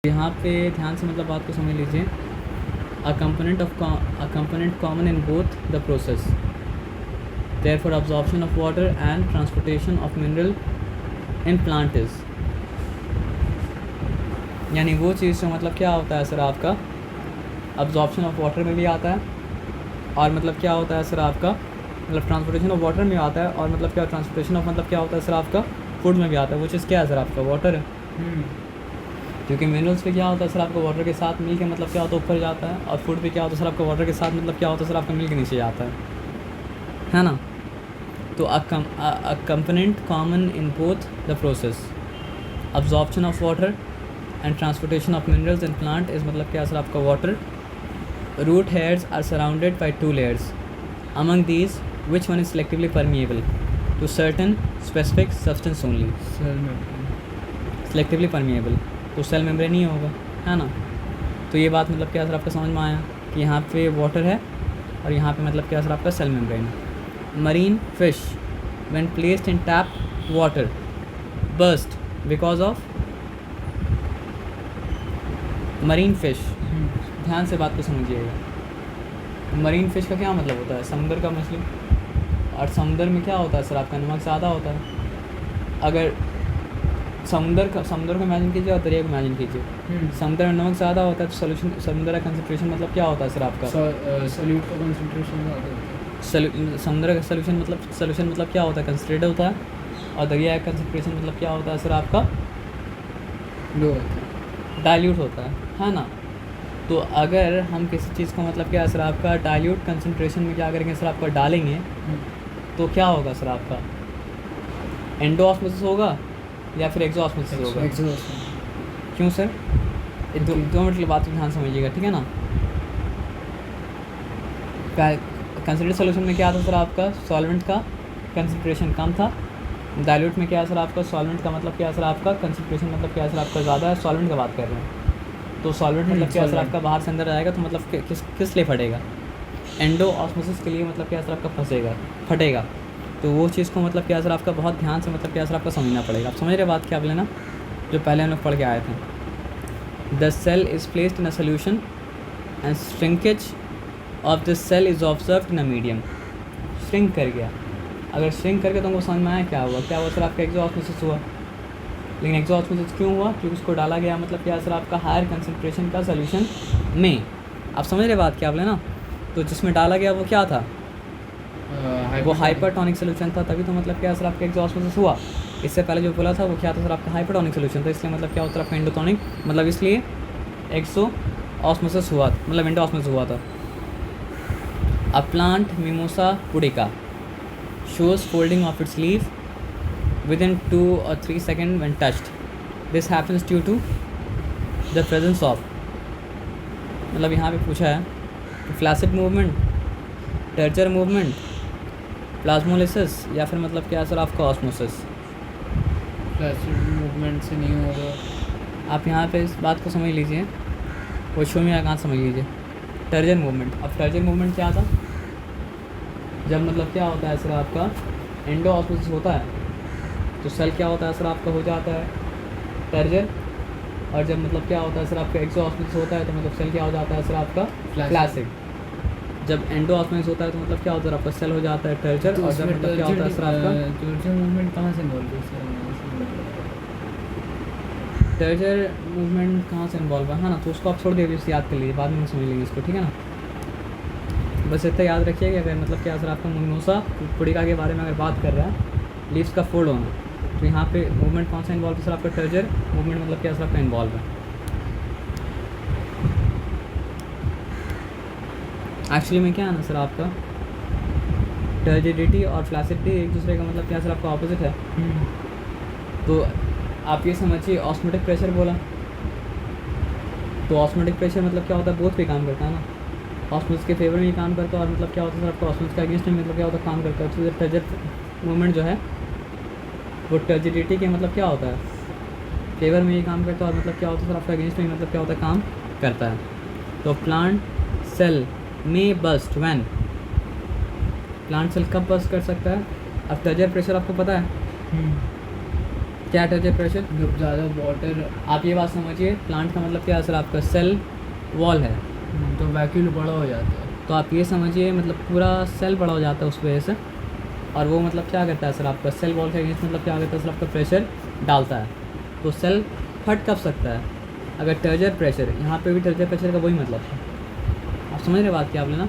यहाँ पे ध्यान से मतलब बात को समझ लीजिए। अ component common in both the process, therefore absorption of water and transportation of mineral in plant is, यानी वो चीज़ जो मतलब क्या होता है सर आपका अब्जॉर्प्शन ऑफ वाटर में भी आता है, और मतलब क्या होता है सर आपका मतलब ट्रांसपोर्टेशन ऑफ वाटर में आता है, और मतलब क्या ट्रांसपोर्टेशन ऑफ मतलब क्या होता है सर आपका फूड में भी आता है। वो चीज़ क्या है सर आपका वाटर है। क्योंकि मिनरल्स पे क्या होता है सर आपका वाटर के साथ मिल के मतलब क्या होता है ऊपर जाता है, और फूड पे क्या होता है सर आपका वाटर के साथ मतलब क्या होता है सर आपका मिल के नीचे जाता है ना। तो a component common in both the process, absorption of water and transportation of minerals in plant is मतलब क्या सर आपका water. Root hairs are surrounded by 2 layers. Among these, which one is selectively permeable to certain specific substance only? Selectively permeable तो cell membrane ही होगा, है ना। तो ये बात मतलब क्या सर आपका समझ में आया कि यहाँ पे वाटर है और यहाँ पे मतलब क्या सर आपका सेल मेम्ब्रेन है। Marine fish when placed in tap water burst because of marine fish. ध्यान से बात को समझिएगा। मरीन फिश का क्या मतलब होता है, समुद्र का मछली, और समुद्र में क्या होता है सर आपका नमक ज़्यादा होता है। अगर समुद्र को इमेजिन कीजिए और दरिया को इमेजिन कीजिए, समुद्र में नमक ज़्यादा होता है तो सोल्यूशन समुद्र का कंसंट्रेशन मतलब क्या होता है सर आपका सॉल्यूट का कंसंट्रेशन ज़्यादा होता है। समुद्र का सोल्यूशन मतलब क्या होता है कंसंट्रेटेड होता है, और दरिया का कंसंट्रेशन मतलब क्या होता है सर आपका लो होता है, डाइल्यूट होता है ना। तो अगर हम किसी चीज़ को मतलब क्या सर आपका डाइल्यूट कंसंट्रेशन में क्या करेंगे सर आपका डालेंगे तो क्या होगा सर आपका एंडोऑस्मोसिस होगा या फिर एक्सोऑस्मोसिस होगा। क्यों सर, दो मिनट की बात को ध्यान समझिएगा, ठीक है ना। कंसंट्रेटेड सॉल्यूशन में क्या था सर आपका सॉल्वेंट का कंसंट्रेशन कम था, डाइल्यूट में क्या सर आपका सॉल्वेंट का मतलब क्या सर आपका कंसंट्रेशन मतलब क्या सर आपका ज़्यादा है। सॉल्वेंट का बात कर रहे हैं तो सॉल्वेंट मतलब क्या सर आपका बाहर से अंदर आएगा तो मतलब किस लिए फटेगा, एंडोऑस्मोसिस के लिए मतलब क्या सर आपका फटेगा। तो वो चीज़ को मतलब क्या सर आपका बहुत ध्यान से मतलब क्या सर आपका समझना पड़ेगा। आप समझ रहे बात क्या बोले ना, जो पहले हम लोग पढ़ के आए थे। The cell is placed in a solution and shrinkage of this cell is observed in a medium. Shrink कर गया, अगर श्रिंक करके तुमको समझ में आया क्या हुआ सर आपका एक्सोऑस्मोसिस हुआ। लेकिन एक्सोऑस्मोसिस क्यों हुआ, क्योंकि उसको डाला गया मतलब क्या सर आपका हायर कंसंट्रेशन का सोल्यूशन में। आप समझ रहे बात क्या बोले ना। तो जिसमें डाला गया वो क्या था, वो हाइपरटोनिक सोल्यूशन था, तभी तो मतलब क्या सर आपका एक्सोऑस्मोसिस हुआ। इससे पहले जो बोला था वो क्या था सर आपका हाइपरटोनिक सोल्यूशन था, इसलिए मतलब क्या होता है एंडोटोनिक मतलब इसलिए एक्सोऑस्मोसिस हुआ मतलब एंडोऑस्मोसिस हुआ था। A plant mimosa pudica shows folding of its leaf within 2 or 3 seconds when touched. This happens due to the presence of, मतलब यहाँ पे पूछा है कि flaccid movement, torture movement, plasmolysis या फिर मतलब क्या सर आपका ऑस्मोसिस। फ्लैसिड मूवमेंट से नहीं होगा। आप यहाँ पे इस बात को समझ लीजिए, वो शो में कहाँ समझ लीजिए टर्चर मूवमेंट। अब टर्चर मूवमेंट क्या था, जब मतलब क्या होता है सर आपका एंडोऑस्मोसिस होता है तो सेल क्या होता है सर आपका हो जाता है टर्जर, और जब मतलब क्या होता है सर आपका एक्सोऑस्मोसिस होता है तो मतलब सेल क्या हो जाता है सर आपका फ्लैसिड। जब एंडोऑस्मोसिस होता है तो मतलब क्या होता है आपका सेल हो जाता है टर्जर, तो और जब मतलब क्या होता है सर आपका टर्चर मूवमेंट कहाँ से इन्वॉल्व है, टर्जर मूवमेंट कहाँ से इन्वॉल्व है ना। तो उसको आप छोड़ दीजिए, इसे याद कर लीजिए, बाद में समझ लेंगे इसको, ठीक है ना। बस इतना याद रखिए कि अगर मतलब क्या सर आपका मिमोसा पुडिका के बारे में अगर बात कर रहा है लीव्स का फोल्ड होना, तो यहाँ पे मूवमेंट कौन सा इन्वॉल्व है सर आपका टर्जर मूवमेंट मतलब क्या सर आपका इन्वॉल्व है। एक्चुअली में क्या है ना सर आपका टर्जिडिटी और फ्लैसिडिटी एक दूसरे का मतलब क्या सर आपका ऑपोजिट है। तो आप ये समझिए ऑस्मोटिक प्रेशर बोला तो ऑस्मोटिक प्रेशर मतलब क्या होता है बोथ पे काम करता है ना, ऑस्मोसिस के फेवर में ही काम करता है, और मतलब क्या होता है सर आपका ऑस्मोसिस के अगेंस्ट में मतलब क्या होता है काम करता है। तो टर्जर मूवमेंट जो है वो टर्जिडिटी के मतलब क्या होता है फेवर में ही काम करता है, और मतलब क्या होता है सर आपका अगेंस्ट में मतलब क्या होता है काम करता है। तो प्लांट सेल में बस्ट व्हेन, प्लांट सेल कब बस्ट कर सकता है, अब टर्जर प्रेशर आपको पता है क्या टेरेजर प्रेशर? जब ज़्यादा वाटर, आप ये बात समझिए, प्लांट का मतलब क्या है सर आपका सेल वॉल है, तो वैक्यूम बड़ा हो जाता है। तो आप ये समझिए मतलब पूरा सेल बड़ा हो जाता है उस वजह से, और वो मतलब क्या करता है सर आपका सेल वॉल के अगेंस्ट मतलब क्या करता है सर आपका प्रेशर डालता है, तो सेल फट कब सकता है अगर टेरेजर प्रेशर, यहाँ पे भी टेरेजर प्रेशर का वही मतलब है, आप समझ रहे बात क्या आपने ना,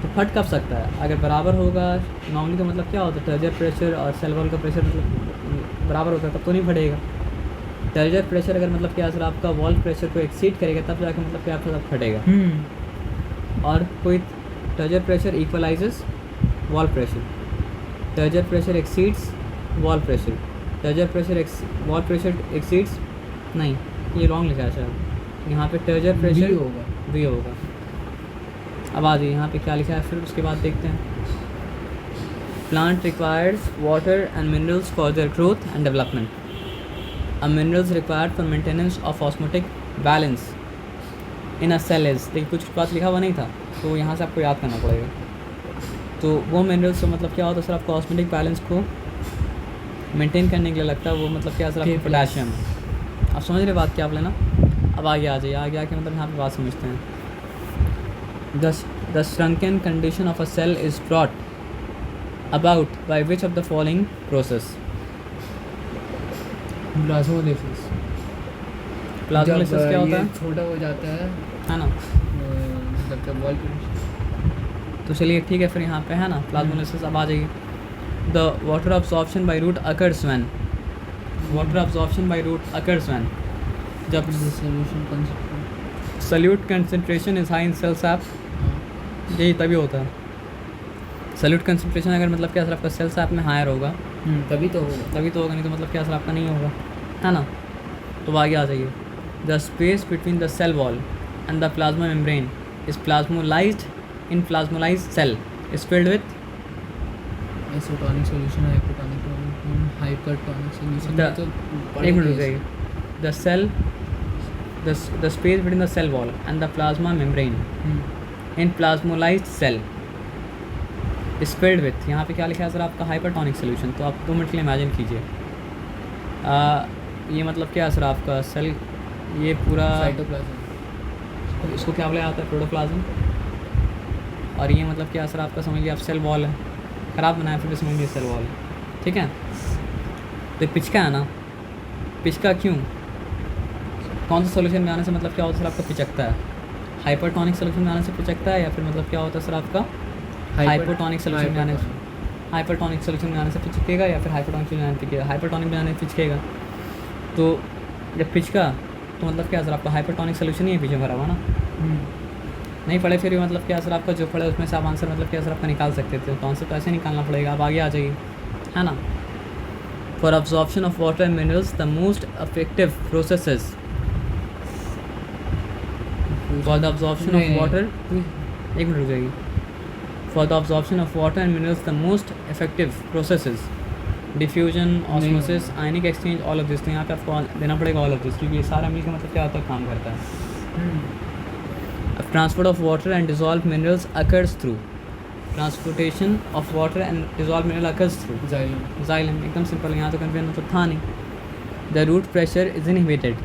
तो फट कब सकता है अगर बराबर होगा। नॉर्मली तो मतलब क्या होता है टेरेजर प्रेशर और सेल वॉल का प्रेशर मतलब बराबर होता है तब तो नहीं फटेगा। टेरेजर प्रेशर अगर मतलब क्या सर आपका वॉल प्रेशर को एक्सीड करेगा तब जाकर मतलब क्या आपका फटेगा। और कोई turgor pressure equalises wall pressure, turgor pressure exceeds wall pressure, turgor pressure wall pressure exceeds, नहीं ये रॉन्ग लिखा है शायद, यहाँ पे टेरेजर प्रेशर होगा, भी होगा। अब आ जाइए यहाँ पे क्या लिखा है फिर उसके बाद देखते हैं। Plant requires water and minerals for their growth and development, a minerals required for maintenance of osmotic balance in a cell is, देखिए कुछ बात लिखा हुआ नहीं था तो यहाँ से आपको याद करना पड़ेगा। तो वो मिनरल्स तो मतलब क्या होता है सर आपको ऑस्मोटिक बैलेंस को मेंटेन करने के लिए लगता है, वो मतलब क्या सर आपको पोटेशियम। आप समझ रहे बात क्या आप लेना। अब आगे आ जाइए, आगे आके मतलब यहाँ पे बात समझते हैं। The shrunken condition of a cell is brought about by which of the following process? Plasmolysis. Plasmolysis क्या होता है? छोटा हो जाता है ना, मतलब जब वॉल, तो चलिए ठीक है फिर यहाँ पे है ना प्लाज्मोलिसिस। अब आ जाइए। The water absorption by root occurs when, water absorption by root occurs when, जब solution solute concentration is high in cell sap, यही तभी होता है। सल्यूट कंसंट्रेशन अगर मतलब क्या सर आपका सेल सैप में हायर होगा तभी तो होगा, तभी तो होगा, नहीं तो मतलब क्या सर आपका नहीं होगा, है ना। तो आगे आ जाइए। The space between the cell wall and the plasma membrane is plasmolysed in plasmolysed cell is filled with isotonic solution, hypotonic solution, hypertonic solution. तो एक मिनट रुक जाइए। The cell the space between the cell wall and the plasma membrane in plasmolysed cell is filled with, यहाँ पे क्या लिखा है sir आपका हाइपरटोनिक सोल्यूशन। तो आप 2 मिनट के लिए इमेजिन कीजिए, ये मतलब क्या है सर आपका सेल, ये पूरा साइटोप्लाज्म, इसको क्या बोला जाता है प्रोटोप्लाज्म, और ये मतलब क्या है सर आपका समझिए आप सेल वॉल है, ख़राब बनाया फिर भी समझिए सेल वॉल है, ठीक है। तो पिचका है ना, पिचका क्यों, कौन सा सोल्यूशन में आने से मतलब क्या होता है सर आपका पिचकता है, हाइपरटोनिक सोल्यूशन में आने से पिचकता है, या फिर मतलब क्या होता है सर आपका हाइपोटोनिक सोल्यूशन में आने से, हाइपरटोनिक सोल्यूशन में आने से पिचकेगा, या फिर हाइपरटोनिक में आने पिचकेगा, हाइपरटोनिक में आने पिचकेगा। तो जब पिचका तो मतलब क्या सर आपका हाइपरटोनिक सोल्यूशन ही है पीछे भरा हुआ ना, नहीं पढ़े फिर भी मतलब क्या सर आपका जो पढ़े उसमें से आप आंसर मतलब क्या सर आपका निकाल सकते थे, तो आंसर तो ऐसे निकालना पड़ेगा। अब आगे आ जाइए, है ना। For absorption of water and minerals the most effective processes, for the absorption of water, एक मिनट रुक जाइए। For the absorption of water and minerals, the most effective processes, diffusion, osmosis, ionic exchange, all of this। तो यहाँ पे आपको देना पड़ेगा all of this, क्योंकि ये सारा मिलकर मतलब क्या होता है काम करता है। Transport of water and dissolved minerals occurs through, transportation of water and dissolved mineral occurs through xylem। एकदम सिंपल, यहाँ तो कन्फ्यूजन मतलब था नहीं। The root pressure is inhibited,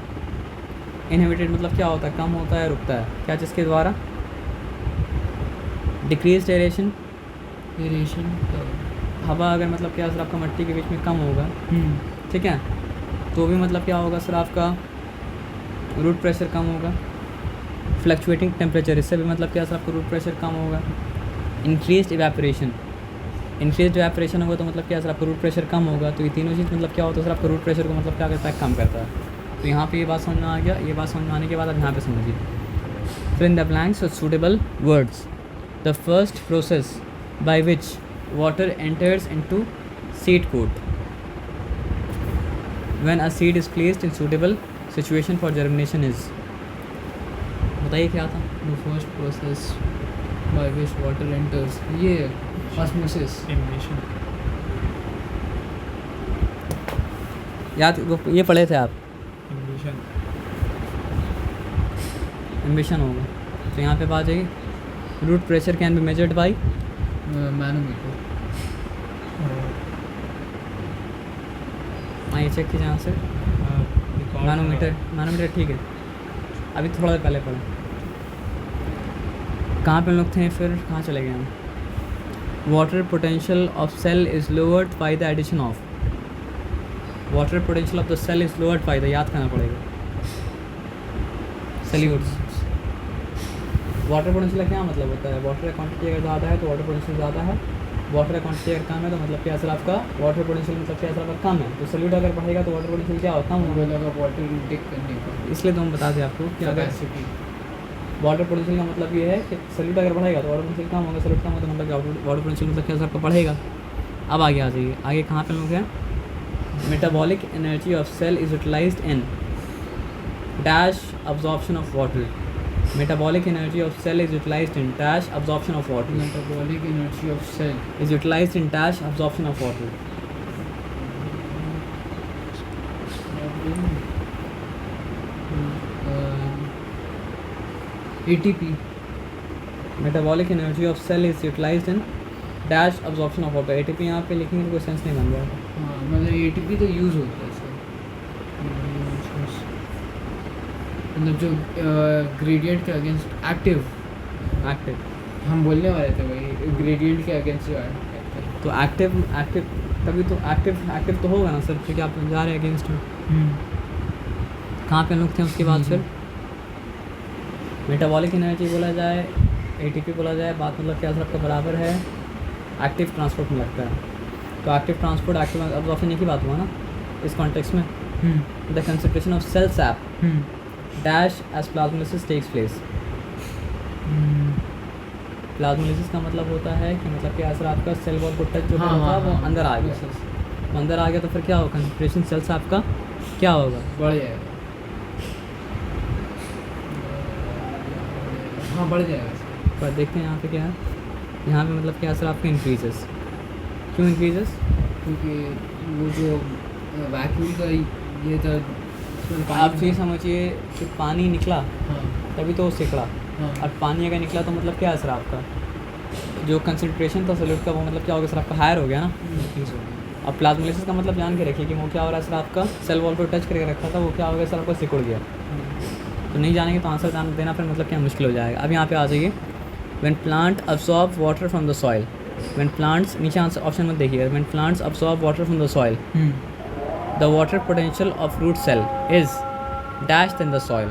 inhibited मतलब क्या होता है, कम होता है, रुकता है, क्या चीज़ के द्वारा, डिक्रीज एरेशन, हवा अगर मतलब क्या सर आपका मिट्टी के बीच में कम होगा, ठीक है, तो भी मतलब क्या होगा सर आपका रूट प्रेशर कम होगा। फ्लक्चुएटिंग टेम्परेचर, इससे भी मतलब क्या सर आपका रूट प्रेशर कम होगा। इंक्रीज इवेपोरेशन, इंक्रीज इवेपोरेशन होगा तो मतलब क्या सर आपका रूट प्रेशर कम होगा। तो ये तीनों चीज़ मतलब क्या होता है सर आपका रूट प्रेशर को मतलब क्या करता है, कम करता है। तो यहाँ पे ये बात समझ में आ गया, ये बात समझ में आने के बाद अब यहाँ पे समझिए। Fill in the blanks with suitable words. The first process by which water enters into seed coat when a seed is placed in suitable situation for germination is, बताइए क्या था। The first process by which water enters, ये osmosis, emission। याद ये पढ़े थे आप, ambition होगा। तो यहाँ पे बात जाइए, root pressure can be measured by manometer, हाँ ये चेक कीजिए यहाँ से मैनोमीटर ठीक है। अभी थोड़ा देर पहले पढ़े, कहाँ पे हम लोग थे, फिर कहाँ चले गए हम। Water potential of cell is lowered by the addition of, water potential of the cell is lowered by the, याद करना पड़ेगा, सैल्यूट्स। वाटर पोटेंशियल का क्या मतलब होता है, वाटर का क्वांटिटी अगर ज़्यादा है तो वाटर पोटेंशियल ज़्यादा है, वाटर का क्वांटिटी अगर कम है तो मतलब क्या असर आपका वाटर पोटेंशियल मतलब क्या असर आपका कम है। तो सैल्यूट अगर बढ़ेगा तो वाटर पोटेंशियल क्या होता है, वाटर इनटेक करने का इसलिए तो हम बता दें आपको कि अगर कैपेसिटी। वाटर पोटेंशियल का मतलब ये है कि सैल्यूट अगर बढ़ेगा तो वाटर पोटेंशियल कम होगा, सैल्यूट कम होगा तो मतलब वाटर पोटेंशियल मतलब क्या असर आपका बढ़ेगा। अब आगे आ जाइए, आगे कहाँ पे लोग हैं, metabolic energy of cell is utilised in dash absorption of water, metabolic energy of cell is utilized in dash absorption of water, metabolic energy of cell is utilized in dash absorption of water, ATP। metabolic energy of cell is utilized in dash absorption of water। ATP यहाँ पे लिखेंगे तो कोई sense नहीं बन रहा है। हाँ मतलब ATP तो यूज़ होता है सर, मतलब जो ग्रेडियंट के अगेंस्ट एक्टिव हम बोलने वाले थे भाई, ग्रेडियंट के अगेंस्ट जो है तो एक्टिव तभी तो एक्टिव तो होगा ना सर, क्योंकि आप जा रहे हैं अगेंस्ट में। कहाँ पे लोग थे उसके बाद फिर मेटाबॉलिक एनर्जी बोला जाए, ATP बोला जाए, बात मतलब क्या सबका बराबर है एक्टिव ट्रांसपोर्ट में लगता है। तो एक्टिव ट्रांसपोर्ट एक्टिव अब्जॉर्प्शन एक ही बात हुआ ना इस कॉन्टेक्स्ट में। The concentration of cell sap dash as plasmolysis takes place. Plasmolysis का मतलब होता है कि मतलब कि असर आपका सेल वॉल को टच जो हाँ, होता है हाँ, वो हाँ, अंदर आ गया, तो अंदर आ गया तो फिर क्या होगा, कंसंट्रेशन सेल्स आपका क्या होगा, बढ़ जाएगा। हाँ बढ़ जाएगा। पर देखते हैं यहाँ पे क्या है, यहाँ पे मतलब क्या असर आपका इंक्रीजेस, क्यों इंक्रीजेस, क्योंकि वो जो वैक्यूम का ये था, आप ये समझिए कि पानी निकला हाँ तभी तो वो सिकड़ा, हाँ और पानी अगर निकला तो मतलब क्या असर आपका, जो कंसंट्रेशन था सॉल्यूट का वो मतलब क्या होगा सर आपका हायर हो गया ना। इंक्रीज हो गया। अब प्लाज्मोलिसिस का मतलब जान के रखिए कि वो क्या हो रहा है सर, आपका सेल वॉल को टच करके रखा था वो क्या हो गया सर आपका सिकुड़ गया। तो नहीं जानेंगे तो आंसर जान देना फिर मतलब क्या मुश्किल हो जाएगा। अब यहाँ पे आ जाइए, when plant absorb water from the soil, when plants, नीचे आंसर ऑप्शन में देखिए, when plants absorb water from the soil the water potential of root cell is dash than the soil,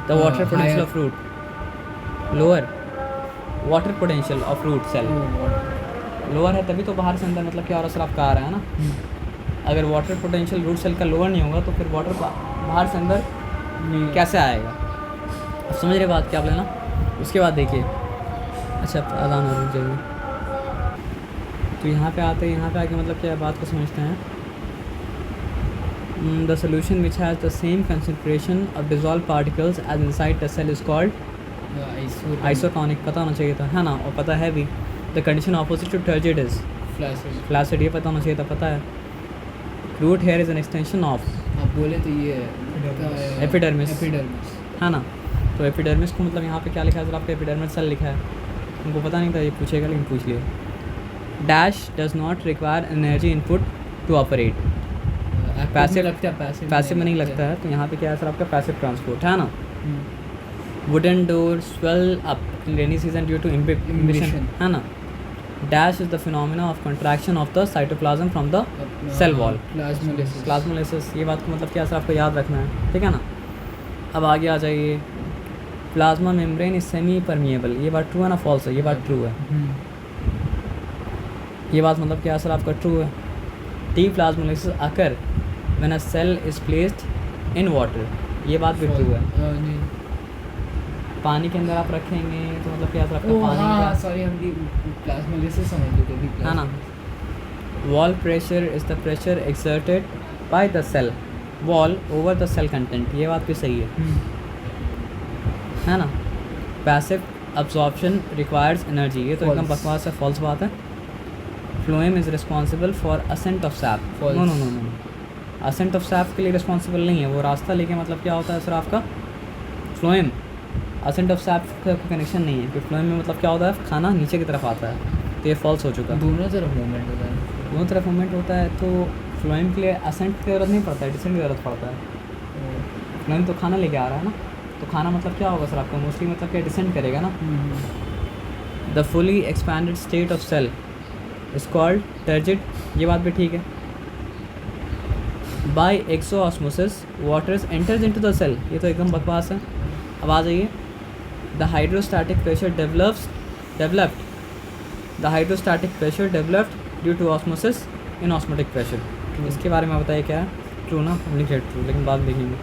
the water potential higher. of root lower, water potential of root cell lower है तभी तो बाहर से अंदर मतलब क्या और असर आपका आ रहा है ना। अगर वाटर पोटेंशियल रूट सेल का लोअर नहीं होगा तो फिर वाटर बाहर से अंदर कैसे आएगा, अब समझ रहे बात क्या आप लेना। उसके बाद देखिए, अच्छा अजान और रुक जाइए, तो यहाँ पे आते हैं, यहाँ पे आके मतलब क्या बात को समझते हैं। The solution which has the same concentration of dissolved particles as inside the cell is called isotonic, पता होना चाहिए था, है ना, और पता है भी। The condition opposite to turgid is flaccid, ये पता होना चाहिए था, पता है। Root hair is an extension of, आप बोले तो ये एपिडर्मिस, एपिडर्मिस है ना। तो एपिडर्मिस को मतलब यहाँ पे क्या लिखा है सर आपका, एपिडर्मिस सेल लिखा है, उनको पता नहीं था, ये पूछेगा लेकिन पूछ लिया। Dash does not require energy input to operate, passive लगता है, पैसिव में नहीं लगता है, तो यहाँ पे क्या है सर आपका पैसिव ट्रांसपोर्ट, है ना। Wooden door swell up in rainy season due to imbibition, है ना। Dash is the phenomena of contraction of the cytoplasm from the cell wall, plasmolysis. ये बात को मतलब क्या सर आपको याद रखना है, ठीक है ना। अब आगे आ जाइए, plasma membrane is semi permeable, ये बात ट्रू है ना, फॉल्स है, ये बात ट्रू है, ये बात मतलब क्या सर आपका ट्रू है। The plasmolysis occur when a cell is placed in water, ये बात भी ट्रू है। पानी के अंदर आप रखेंगे तो मतलब क्या सर आपका पानी का, सॉरी हम भी प्लाज्मोलिसिस समझ लेते थे, है ना। Wall pressure is the pressure exerted by the cell wall over the cell content, ये बात भी सही है ना। पैसिव अब्जॉर्प्शन रिक्वायर्स एनर्जी, ये तो एकदम बकवास है, फॉल्स बात है। Phloem is responsible for ascent of sap, no no no no, ascent of sap के लिए रिस्पॉन्सिबल नहीं है वो रास्ता, लेके मतलब क्या होता है सर आपका फ्लोएम, असेंट ऑफ सैप का कनेक्शन नहीं है, क्योंकि फ्लोएम में मतलब क्या होता है खाना नीचे की तरफ आता है, तो ये फॉल्स हो चुका है। दोनों तरफ मूवमेंट होता है, दोनों तरफ मूवमेंट होता है, तो फ्लोएम के लिए असेंट की ज़रूरत नहीं पड़ता है, डिसेंट की ज़रूरत पड़ता है। फ्लोएम तो खाना लेके आ रहा है ना, तो खाना मतलब क्या होगा सर आपका, मोस्टली मतलब क्या डिसेंड करेगा ना। The fully expanded state of cell is called turgid, ये बात भी ठीक है। By exosmosis water enters into the cell, ये तो एकदम बकवास है। अब आ जाइए, the hydrostatic pressure developed the hydrostatic pressure developed due to osmosis in osmotic pressure, इसके बारे में बताइए क्या है। ट्रू ना, हम लिखे ट्रू, लेकिन बाद में देखेंगे।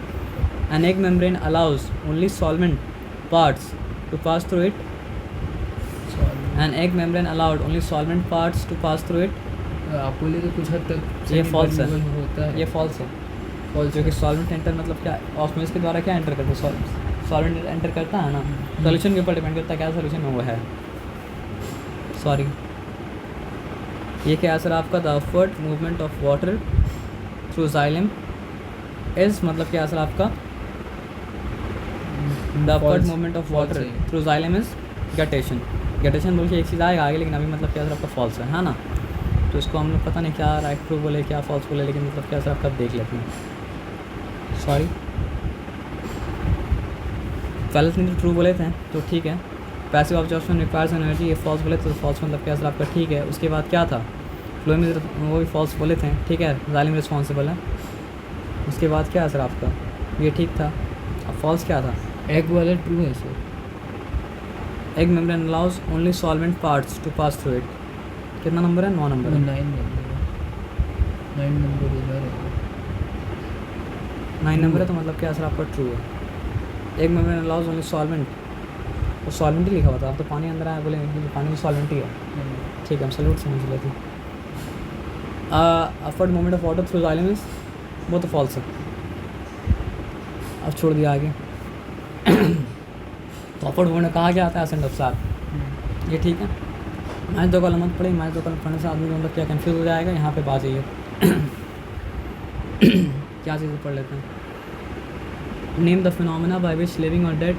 An egg membrane allows only solvent parts to pass through it, an egg membrane allowed only solvent parts to pass through it, आप बोले तो कुछ हद तक ये false है। होता है, ये फॉल्स है। फॉल्स जो कि सॉल्वेंट एंटर मतलब क्या, ऑस्मोसिस के द्वारा क्या एंटर करता है, सॉल्वेंट एंटर करता है ना, सॉल्यूशन के ऊपर डिपेंड करता है क्या सॉल्यूशन में वो है। सॉरी, ये क्या है सर आपका, the upward movement of water through xylem is, मतलब क्या है सर आपका, the upward movement of water through xylem is guttation. Guttation बोल के एक चीज़ आएगा आगे, लेकिन अभी मतलब क्या सर आपका फॉल्स है ना। तो इसको हम लोग पता नहीं क्या राइट ट्रू बोले क्या फॉल्स बोले, लेकिन मतलब क्या सर आपका देख लेते हैं। सॉरी, पहले तो ट्रू बोले थे तो ठीक है। पैसिव ऑब्जॉर्प्शन रिक्वायर्स एनर्जी, ये फॉल्स बोले तो फॉल्स मतलब क्या सर आपका ठीक है। उसके बाद क्या था, फ्लो में वो भी फॉल्स बोले थे, ठीक है, जालिम रिस्पॉन्सिबल है। उसके बाद क्या है सर आपका, ये ठीक था। अब फॉल्स क्या था, एग वाला ट्रू है sir. Egg membrane allows only solvent parts to pass through it, कितना नंबर है, 9 नंबर है। 9 नंबर इधर है, 9 नंबर है, तो मतलब क्या सर आपका ट्रू है। Egg membrane allows only solvent, वो सॉल्वेंट ही लिखा हुआ था, अब तो पानी अंदर आया बोले पानी भी सॉल्वेंट ही है, ठीक है, हम सल्यूट समझ लेते हैं। Upward movement of water through xylem is, वो तो फॉल्स है। अब छोड़ दिया आगे। तो अपवर्ड मूवमेंट कहा क्या आता है, असेंट ऑफ सार, ये ठीक है। मैच 2 कॉलम मत पढ़े, मैच 2 कॉलम पढ़ने से आदमी मतलब क्या कंफ्यूज हो जाएगा। यहाँ पे बात जाइए क्या चीज़ पढ़ लेते हैं। Name the phenomena by which living or dead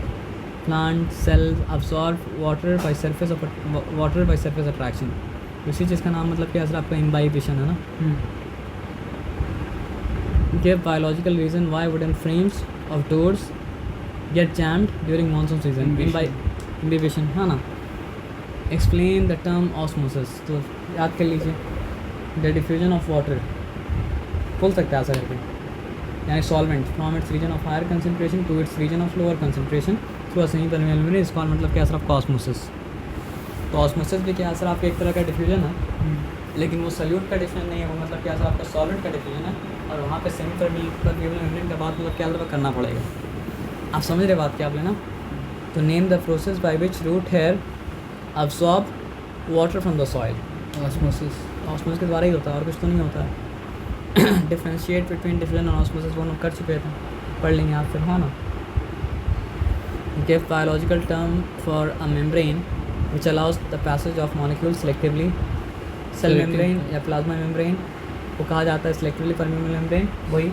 plant cells absorb water by surface attraction, उसी चीज़ का नाम मतलब क्या सर आपका इम्बाइबिशन है ना। Give biological reason why wooden frames of doors get jammed during monsoon season, imbibition है ना। एक्सप्लेन द टर्म ऑस्मोसिस, तो याद कर लीजिए, द डिफ्यूजन ऑफ वाटर, बोल सकते हैं ऐसा करके, यानी solvent from its region of higher concentration to its region of lower concentration through a semi permeable membrane is called, मतलब क्या सर आपका ऑस्मोसिस। तो ऑस्मोसिस भी क्या सर आपका एक तरह का डिफ्यूजन है, लेकिन वो सल्यूट का डिफ्यूजन नहीं है, वो मतलब क्या सर आपका सॉल्वेंट का डिफ्यूजन है। और वहाँ पे सेमी परमेबल मेम्ब्रेन का बात मतलब क्या करना पड़ेगा, आप समझ रहे बात क्या आप लेना। तो name the process by which root hair absorb water from the soil, osmosis के द्वारा ही होता है और कुछ तो नहीं होता है। डिफ्रेंशिएट बिटवीन डिफ्यूजन और ऑस्मोसिस वो लोग कर चुके थे, पढ़ लेंगे आप फिर, हाँ ना। Give biological term for a membrane which allows the passage of molecule selectively, cell membrane या प्लाज्मा मेम्ब्रेन को कहा जाता है सेलेक्टिवली परमेबल मेम्ब्रेन, वही,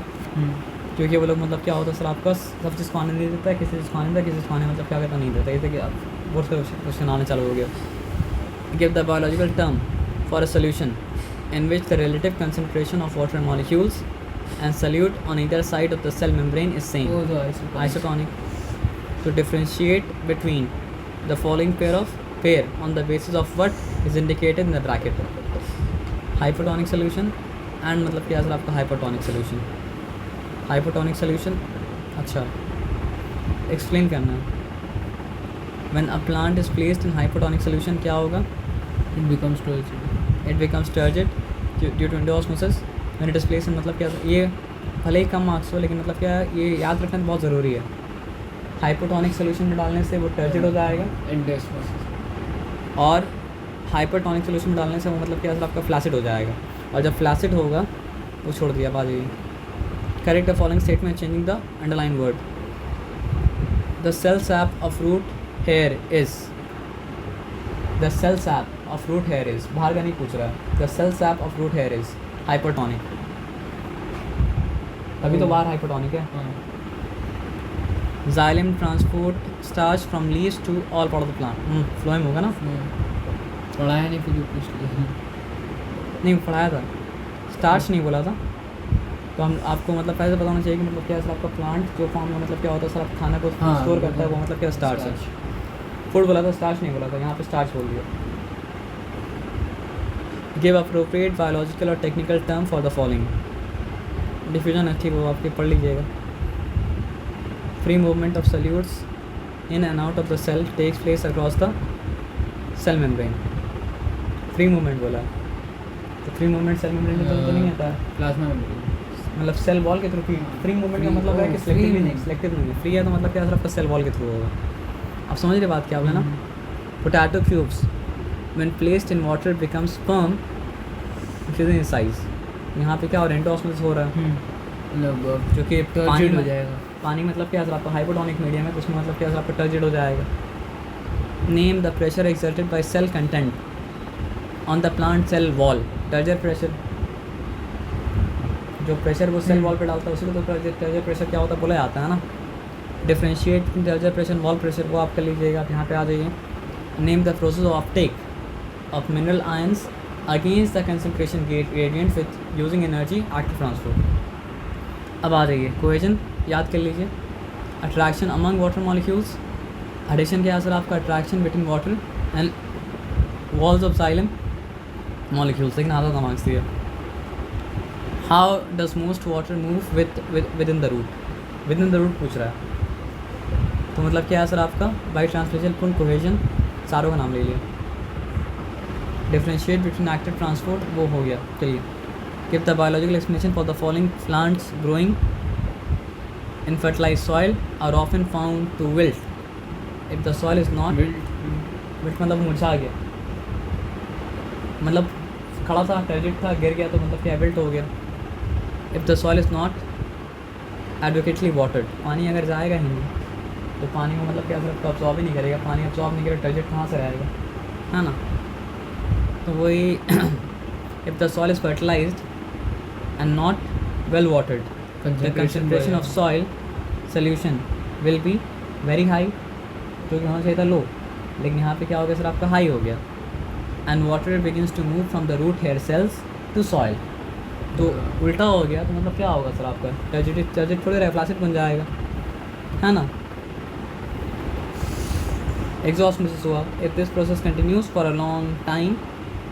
क्योंकि वो लोग मतलब क्या होता है सर आपका सब चीज़ को आने नहीं देता है, किसी चीज़ को आने देता है, किसी चीज़ को आने मतलब क्या कहता नहीं देता, जैसे कि आप वो क्वेश्चन आने चालू हो गया। Give the biological term for a solution in which the relative concentration of water molecules and solute on either side of the cell membrane is same, isotonic. To differentiate between the following pair on the basis of what is indicated in the bracket, hypertonic solution and मतलब क्या sir आपका hypertonic solution, hypertonic solution, अच्छा explain करना है। when a plant is placed in hypertonic solution क्या होगा, it becomes turgid due to endosmosis when it is placed in, मतलब क्या ये भले ही कम मार्क्स हो लेकिन मतलब क्या है ये याद रखना बहुत ज़रूरी है। हाइपोटोनिक सोल्यूशन में डालने से वो टर्जिड हो जाएगा, और हाइपरटोनिक सोल्यूशन में डालने से वो मतलब क्या आपका फ्लैसिड हो जाएगा, और जब फ्लैसिड होगा वो छोड़ दिया बात यही। Correct the following statement changing the underline word, the cell sap of root hair is, the cell sap of root hair is, बाहर का नहीं पूछ रहा है, the cell sap of root hair is hypertonic, अभी तो बाहर हाइपरटोनिक है। Xylem transport starch from leaves to all part of the plant, phloem होगा ना, पढ़ाया नहीं, फिर पूछ लिया नहीं पढ़ाया था, स्टार्च नहीं बोला था, तो हम आपको मतलब पहले पता होना चाहिए कि मतलब क्या है सर आपका प्लांट जो फॉर्म में मतलब क्या होता है सर आप खाना को हाँ, स्टोर करता है वो मतलब क्या स्टार्च है। फूड बोला था स्टार्च नहीं बोला था, यहाँ पे स्टार्च बोल दिया। गिव अप्रोप्रिएट बायोलॉजिकल और technical term for the following. Diffusion अच्छी वो आपके पढ़ लीजिएगा। Free movement of solutes in and out of the cell takes place across the cell membrane. Free movement बोला है तो फ्री मूवमेंट सेल मेम्ब्रेन के थ्रू तो नहीं आता है, प्लाज्मा मेम्ब्रेन मतलब सेल वॉल के थ्रू। फ्री मूवमेंट का Free- मतलब है कि oh, सिलेक्टिव free नहीं, सिलेक्टिव नहीं है। फ्री है तो मतलब क्या सर आपका सेल वॉल के थ्रू होगा। आप समझ रहे बात क्या बोला ना। Potato cubes when placed in water becomes firm increasing in size. यहाँ पे क्या हो रहा है एंडोस्मोसिस हो रहा है मतलब जो कि पानी टर्जिड हो में जाएगा। पानी मतलब क्या सर आपका हाइपोटोनिक मीडियम है तो उसमें मतलब क्या सर आपका टर्जिड हो जाएगा। Name the pressure exerted by cell content on the plant cell wall. Turgor pressure, जो प्रेशर वो सेल वॉल पे डालता है उसी को तो टर्जर प्रेशर क्या होता है बोला जाता है ना। Differentiate turgor pressure wall pressure वो आप कर लीजिएगा। आप यहाँ पे आ जाइए। Name the process of uptake of mineral ions against the concentration gradient with using energy active transport. अब आ जाइए कोहेजन याद कर लीजिए। Attraction among water molecules. Adhesion क्या है सर आपका attraction between water and walls of xylem molecules. लेकिन आधा दिमाग से how does most water move within the root. Within the root पूछ रहा है तो मतलब क्या है सर आपका बाई ट्रांसलेशन पुल कोहेजन चारों का नाम ले लिया। डिफ्रेंशिएट बिटवीन एक्टिव ट्रांसपोर्ट वो हो गया। चलिए give the biological explanation for the following plants growing in fertilize soil are often found to wilt if the soil is not wilt मतलब मुरझा गया, मतलब खड़ा था टर्जिड था गिर गया तो मतलब क्या विल्ट हो गया। If the soil is not adequately watered, पानी अगर जाएगा ही नहीं तो पानी को मतलब क्या सिर्फ अब्जॉर्ब ही नहीं करेगा। पानी अब्जॉर्ब नहीं करेगा टर्जिड कहाँ से रहेगा, है ना। तो वही if the soil is fertilized and not well watered the concentration of soil solution will be very high, जो कि होना चाहिए था लो, लेकिन यहाँ पे क्या हो गया सर आपका हाई हो गया। And water begins to move from the root hair cells to soil, तो उल्टा हो गया तो मतलब क्या होगा सर आपका टर्जिड थोड़े रेफ्लासिड बन जाएगा, है ना। एग्जॉस्मोसिस हुआ। If this process continues for a long time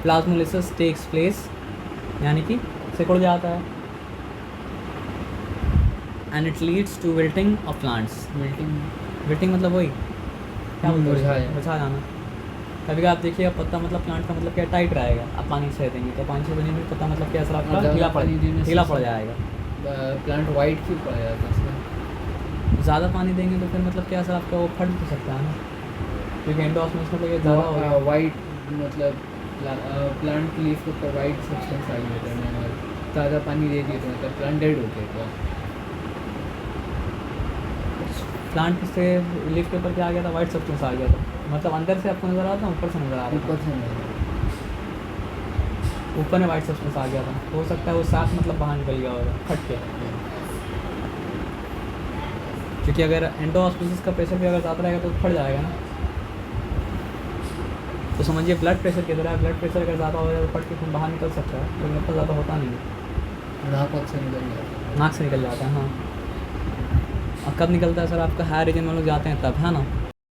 plasmolysis takes place, यानी कि सिकुड़ जाता है। And it leads to wilting of plants. Wilting मतलब वही क्या बोलते हैं मुरझा जाना। कभी कभी आप देखिएगा पत्ता मतलब प्लांट का मतलब क्या टाइट रहेगा, आप पानी से देंगे तो पानी से देने में पत्ता मतलब क्या सर आपका ढीला पड़ जाएगा। प्लांट वाइट क्यों पड़ जाता है इसमें? ज़्यादा पानी देंगे तो फिर मतलब क्या सर आपका वो फट भी सकता है ना, क्योंकि एंडोस्मोसिस मतलब ये ज़्यादा हो गया। वाइट मतलब प्लांट के लीफ के ऊपर वाइट सब्सटेंस आ गया था और ज़्यादा पानी दे दिए तो मतलब प्लांट डेड हो गया। प्लांट से लीफ के ऊपर क्या आ गया था, वाइट सब्सटेंस आ गया था, मतलब अंदर से आपको नज़र आता है ऊपर से नज़र आ रहा ऊपर से ऊपर में वाइट सब्सटेंस आ गया था, हो सकता है वो साथ मतलब बाहर निकल गया होगा फट के। क्योंकि अगर एंडोस्मोसिस का प्रेशर भी अगर ज़्यादा रहेगा तो फट जाएगा ना। तो समझिए ब्लड प्रेशर की तरह है, ब्लड प्रेशर अगर ज़्यादा हो जाए तो फट के खून बाहर निकल सकता है, लेकिन इतना ज़्यादा होता नहीं है। नाक से निकल जाता है। नाक से निकल जाता है हाँ। और कब निकलता है सर आपका हाई रीजन में लोग जाते हैं तब, है ना।